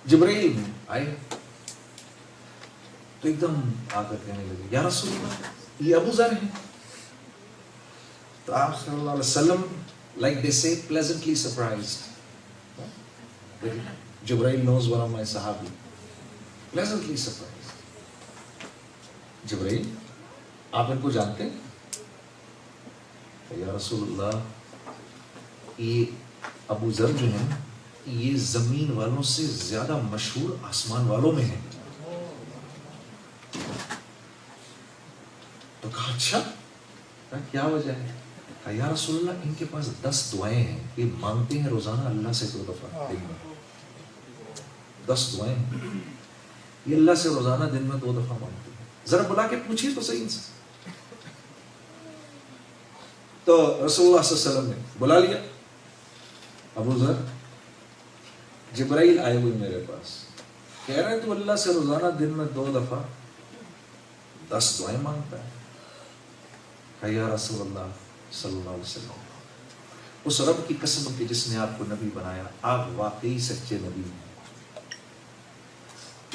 جبرائیل آئے تو ایک دم آ کر کہنے لگے یا رسول اللہ یہ ابو ذر ہیں. تو آپ صلی اللہ علیہ وسلم like they say pleasantly surprised. Jibreel knows one of my sahabi. Pleasantly surprised. جبرائیل آپ ان کو جانتے ہیں؟ یا رسول اللہ یہ ابو ذر جو ہیں یہ زمین والوں سے زیادہ مشہور آسمان والوں میں ہیں. تو کہا اچھا کیا وجہ ہے؟ کہا یا رسول اللہ ان کے پاس 10 دعائیں ہیں یہ مانگتے ہیں روزانہ اللہ سے 2 دفعہ دن میں. 10 دعائیں ہیں یہ اللہ سے روزانہ دن میں 2 دفعہ مانگتے ہیں. ذرا بلا کے پوچھیے تو صحیح ان سے. تو رسول اللہ صلی اللہ علیہ وسلم نے بلا لیا ابو ذر. جبرائیل آئے ہوئے میرے پاس کہہ رہے ہیں تو اللہ سے روزانہ دن میں 2 دفعہ 10 دعائیں مانگتا ہے. کہا یا رسول اللہ صلی اللہ علیہ وسلم اس رب کی قسم کہ جس نے آپ کو نبی بنایا آپ واقعی سچے نبی ہیں.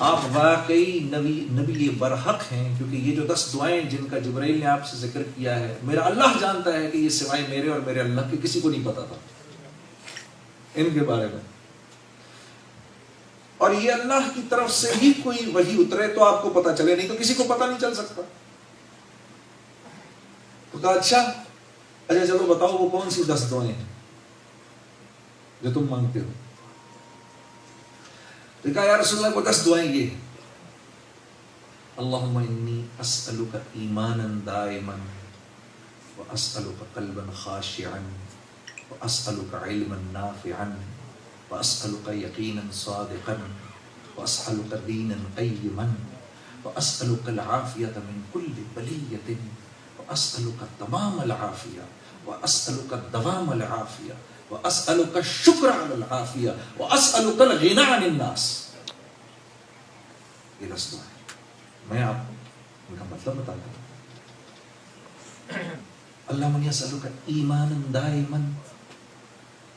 آپ واقعی نبی برحق ہیں کیونکہ یہ جو 10 دعائیں جن کا جبرائیل نے آپ سے ذکر کیا ہے میرا اللہ جانتا ہے کہ یہ سوائے میرے اور میرے اللہ کے کسی کو نہیں پتا تھا ان کے بارے میں. اور یہ اللہ کی طرف سے ہی کوئی وحی اترے تو آپ کو پتا چلے نہیں تو کسی کو پتا نہیں چل سکتا. تو کہا اچھا چلو بتاؤ وہ کون سی 10 دعائیں ہیں جو تم مانگتے ہو؟ تو کہا یا رسول اللہ وہ 10 دعائیں یہ ہیں اللہم انی اسألک ایمانا دائما واسألک قلبا خاشعا واسألک علما نافعا واسألک یقینا صادقا واسألک دینا قیما واسألک العافیة من کل بلیۃ واسألک تمام العافیہ واسألک دوام العافیہ واسألک الشکر علی العافیہ واسألک الغنى عن الناس. یہ 10 دعائیں میں آپ کو ان کا مطلب بتاتا ہوں. اللہ من یسألک ایمانا دائما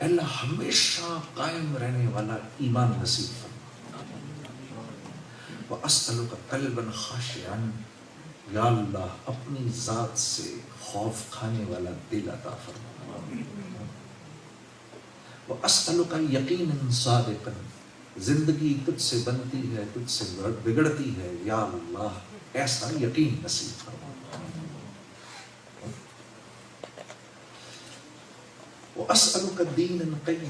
اللہ ہمیشہ قائم رہنے والا ایمان نصیب فرما. واسألک قلبا خاشعا یا اللہ اپنی ذات سے خوف کھانے والا دل عطا فرما. واسألک یقینا صادقا زندگی تجھ سے بنتی ہے تجھ سے بگڑتی ہے یا اللہ ایسا یقین نصیب فرما. واسألک دینا قیما